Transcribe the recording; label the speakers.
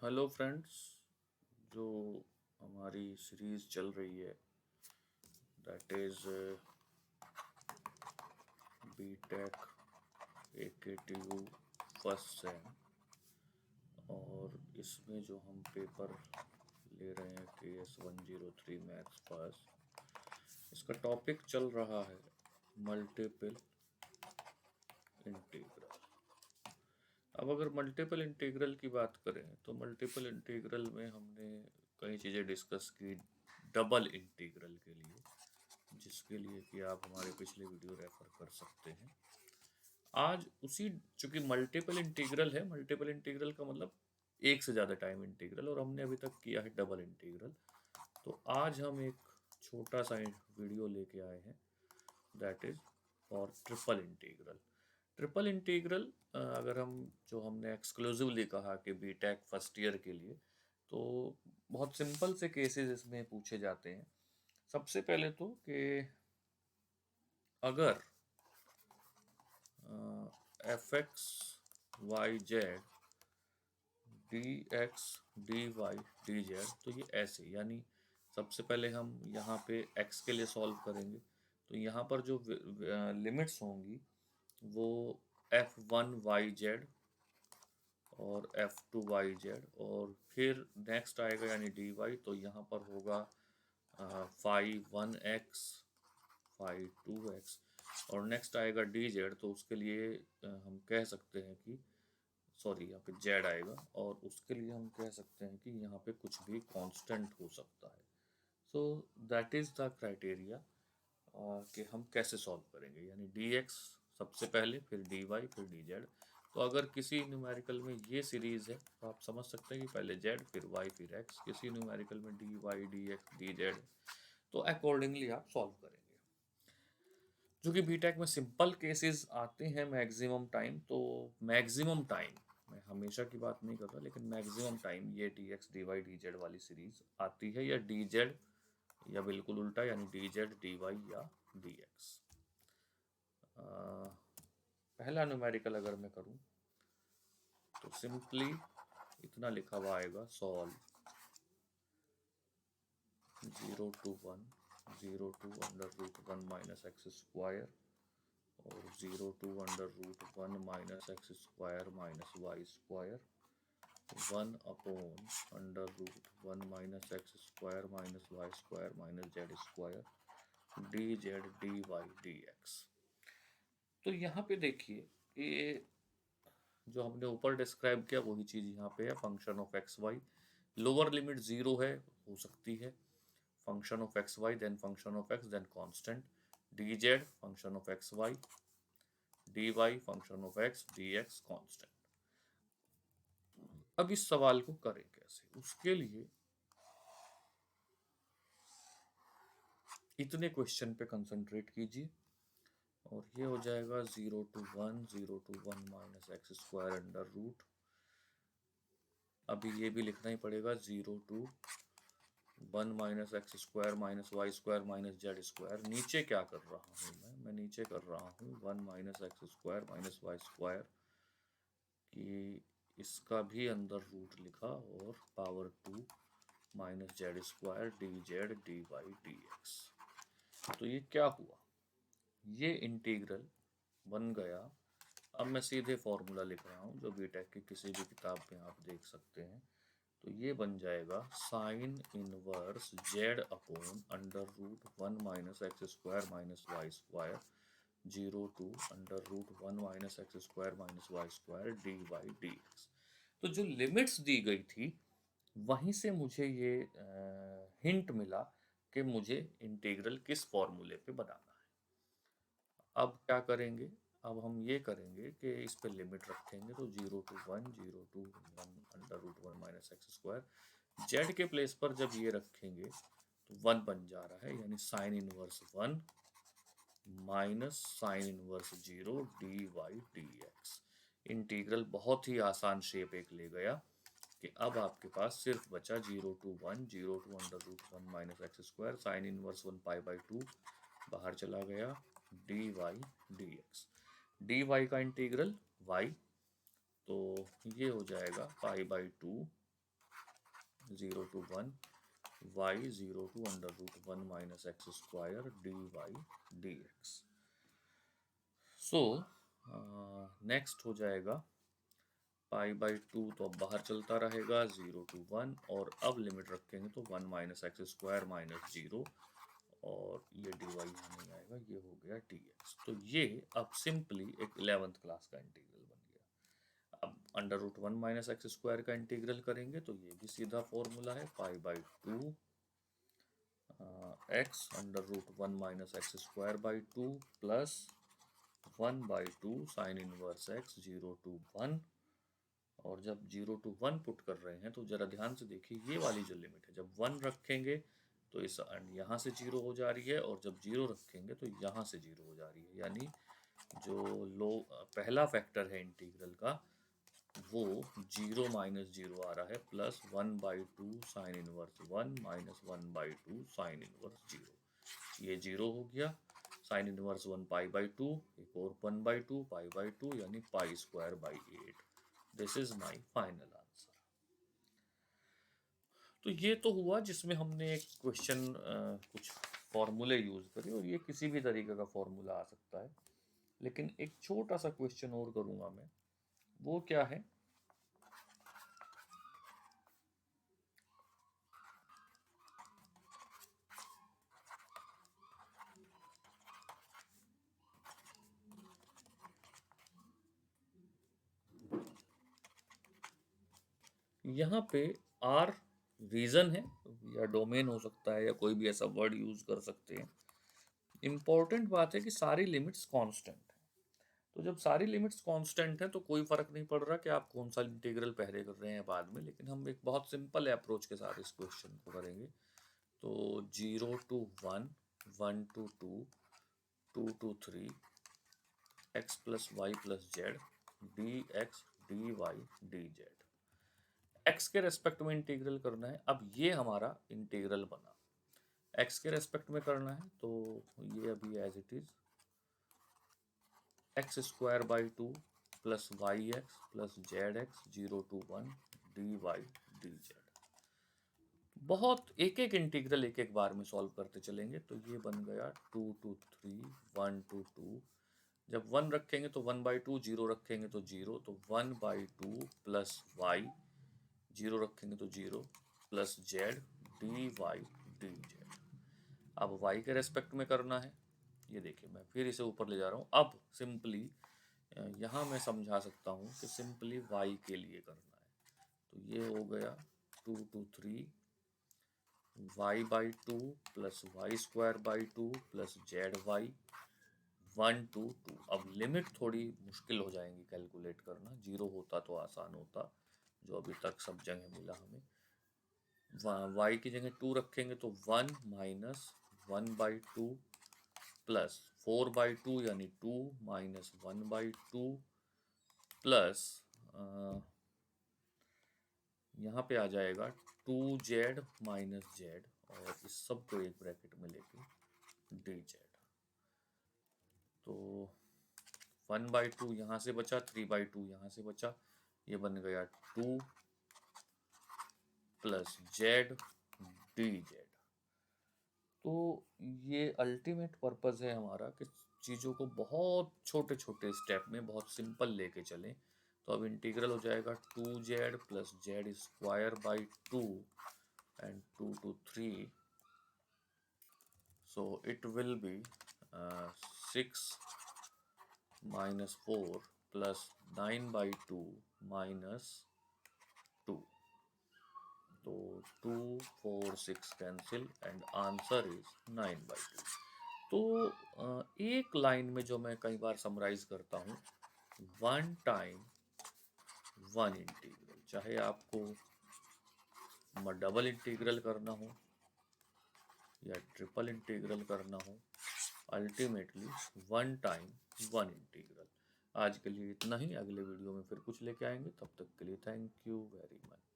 Speaker 1: Hello friends. जो हमारी series चल रही है that is BTech AKTU first sem, और इसमें जो हम पेपर ले रहे हैं KS 103 मैथ्स पास, इसका टॉपिक चल रहा है मल्टीपल इंटीग्रल। अब अगर मल्टीपल इंटीग्रल की बात करें तो मल्टीपल इंटीग्रल में हमने कई चीज़ें डिस्कस की डबल इंटीग्रल के लिए, जिसके लिए कि आप हमारे पिछले वीडियो रेफर कर सकते हैं। आज उसी, चूंकि मल्टीपल इंटीग्रल है, मल्टीपल इंटीग्रल का मतलब एक से ज़्यादा टाइम इंटीग्रल, और हमने अभी तक किया है डबल इंटीग्रल। तो आज हम एक छोटा सा वीडियो लेके आए हैं that is for triple integral. Triple integral अगर हम, जो हमने एक्सक्लूसिवली कहा कि बीटेक फर्स्ट ईयर के लिए, तो बहुत सिंपल से केसेस इसमें पूछे जाते हैं। सबसे पहले तो कि अगर fx yz dx dy dz, तो ये ऐसे, यानी सबसे पहले हम यहाँ पे x के लिए सॉल्व करेंगे, तो यहाँ पर जो लिमिट्स होंगी वो f1 yz और f2 yz, और फिर नेक्स्ट आएगा यानी dy, तो यहाँ पर होगा phi 1x phi 2x, और नेक्स्ट आएगा dz, तो उसके लिए हम कह सकते हैं कि, सॉरी यहाँ पे z आएगा, और उसके लिए हम कह सकते हैं कि यहाँ पे कुछ भी कांस्टेंट हो सकता है। So that is the criteria कि हम कैसे सॉल्व करेंगे, यानी dx सबसे पहले, फिर dy, फिर dz। तो अगर किसी न्यूमेरिकल में ये सीरीज़ है तो आप समझ सकते हैं कि पहले z फिर y फिर x, किसी न्यूमेरिकल में dy dx dz, तो अकॉर्डिंगली आप सॉल्व करेंगे। जो कि बीटेक में सिंपल केसेस आते हैं मैक्सिमम टाइम, तो मैक्सिमम टाइम, मैं हमेशा की बात नहीं कर रहा, लेकिन मैक्सिमम टाइम ये dx dy dz वाली सीरीज आती है, या dz, या बिल्कुल उल्टा, यानी dz dy या dx। पहला न्यूमेरिकल अगर मैं करूं तो सिंपली इतना लिखा हुआ आएगा, solve 0 to 1 √1 minus x square और 0 to √1 minus x square minus y square 1/√1 minus x square minus y square minus z square dz dy dx। तो यहाँ पे देखिए कि जो हमने ऊपर डिस्क्राइब किया वही चीज़ यहाँ पे है, function of x y. Lower limit 0 है, हो सकती है, function of x y then function of x then constant, dz function of x y, dy function of x dx constant. अब इस सवाल को करें कैसे, उसके लिए इतने क्वेश्चन पे कंसंट्रेट कीजिए, और ये हो जाएगा 0 to 1 minus x square under root. अभी ये भी लिखना ही पड़ेगा, 0 to 1 minus x square minus y square minus z square. नीचे क्या कर रहा हूँ मैं नीचे कर रहा हूँ 1 minus x square minus y square, कि इसका भी अंदर रूट लिखा, और power 2 minus z square d z d y d x. तो ये क्या हुआ, ये इंटीग्रल बन गया। अब मैं सीधे फॉर्मूला लिख रहा हूँ जो बीटेक की किसी भी किताब में आप देख सकते हैं। तो ये बन जाएगा sine inverse z upon √1 minus x square minus y square 0 to √1 minus x square minus y square d y d x. तो जो लिमिट्स दी गई थी वहीं से मुझे ये हिंट मिला कि मुझे इंटीग्रल किस फॉर्मूले पे बनाना है। अब क्या करेंगे, अब हम ये करेंगे कि इस पे लिमिट रखेंगे, तो 0 to 1 √1 minus x square, Z के प्लेस पर जब ये रखेंगे तो 1 बन जा रहा है, यानी sine inverse 1 minus sine inverse 0 d y d x. Integral बहुत ही आसान शेप एक ले गया, कि अब आपके पास सिर्फ बचा 0 to 1 minus x square sine inverse 1 पाई/2 बाहर चला गया, d y d x. D y का इंटीग्रल वाई, तो ये हो जाएगा पाई/2 0 to 1 y 0 to under root 1 minus x square dy dx। So next हो जाएगा पाई बाई 2, तो अब बाहर चलता रहेगा 0 to 1, और अब लिमिट रखेंगे तो 1 माइनस एक्स स्क्वायर माइनस 0, और ये dy यहाँ नहीं आएगा, ये हो गया dx। तो ये अब सिंपली एक 11th क्लास का इंटीग्रल बन गया। अब under root 1 minus x square का इंटीग्रल करेंगे तो ये भी सीधा फॉर्मूला है, pi by 2 x under root 1 minus x square by 2 plus 1 by 2 sine inverse x 0 to 1। और जब 0 to 1 पुट कर रहे हैं तो जरा ध्यान से देखिए, ये वाली जो लिमिट है, जब 1 रखेंगे तो इस यहाँ से 0 हो जा रही है, और जब 0 रखेंगे तो यहाँ से 0 हो जा रही है। यानी जो पहला फैक्टर है इंटीग्रल का, वो 0 माइनस 0 आ रहा है, plus 1 by 2 sine inverse 1 minus 1 by 2 sine inverse 0। ये 0 हो गया, साइन इनवर्स 1 पाई बाई 2, एक और 1 बाई 2 पाई बाई 2, यानी pi square by 8। This is my final answer. तो ये तो हुआ जिसमें हमने एक क्वेश्चन कुछ फॉर्मूले यूज करे, और ये किसी भी तरीके का फॉर्मूला आ सकता है। लेकिन एक छोटा सा क्वेश्चन और करूंगा मैं, वो क्या है, यहाँ पे आर रीजन है या डोमेन हो सकता है, या कोई भी ऐसा वर्ड यूज कर सकते हैं। इंपॉर्टेंट बात है कि सारी लिमिट्स कांस्टेंट है। तो जब सारी लिमिट्स कांस्टेंट है तो कोई फर्क नहीं पड़ रहा कि आप कौन सा इंटीग्रल पहले कर रहे हैं बाद में। लेकिन हम एक बहुत सिंपल अप्रोच के साथ इस क्वेश्चन को करेंगे। तो 0 to 1, 1 to 2, 2 to 3, x plus y plus z d x d y d z. x के रेस्पेक्ट में इंटीग्रल करना है। अब ये हमारा इंटीग्रल बना, x के रेस्पेक्ट में करना है, तो ये अभी as it is x square by 2 plus y x plus z x 0 to 1 d y d z. बहुत एक एक इंटीग्रल एक एक बार में सॉल्व करते चलेंगे। तो ये बन गया 2 to 3, 1 to 2। जब 1 रखेंगे तो 1 बाई 2, 0 रखेंगे तो 0, तो 1 बाई 2 प्लस वाई, 0 रखेंगे तो 0 plus z d y d z. अब y के रेस्पेक्ट में करना है। ये देखिए, मैं फिर इसे ऊपर ले जा रहा हूँ। अब सिंपली यहाँ मैं समझा सकता हूँ कि सिंपली y के लिए करना है। तो ये हो गया 2 to 3 y by 2 plus y square by 2 plus z y 1 to 2। अब लिमिट थोड़ी मुश्किल हो जाएंगी कैलकुलेट करना, 0 होता तो आसान होता, जो अभी तक सब जगह मिला हमें। y की जगह 2 रखेंगे तो 1 माइनस 1 बाई 2 प्लस 4 बाई 2 यानी 2 माइनस 1 बाई 2 प्लस यहाँ पे आ जाएगा 2z माइनस जेड, और इस सब को एक ब्रैकेट में लेके डी जेड। तो 1 बाई 2 यहाँ से बचा, 3 बाई 2 यहाँ से बचा, ये बन गया 2 प्लस जेड डी जेड। तो ये अल्टीमेट पर्पस है हमारा कि चीज़ों को बहुत छोटे छोटे स्टेप में बहुत सिंपल लेके चलें। तो अब इंटीग्रल हो जाएगा 2z plus Z square by 2 and 2 to 3। So it will be 6 minus 4 plus 9 by 2 minus 2। तो 2, 4, 6 cancel and answer is 9 by 2। तो एक लाइन में जो मैं कई बार समराइज करता हूँ, 1 टाइम 1 इंटीग्रल, चाहे आपको डबल इंटीग्रल करना हो या ट्रिपल इंटीग्रल करना हो, अल्टीमेटली 1 टाइम 1 इंटीग्रल। आज के लिए इतना ही, अगले वीडियो में फिर कुछ लेके आएंगे। तब तक के लिए थैंक यू वेरी मच।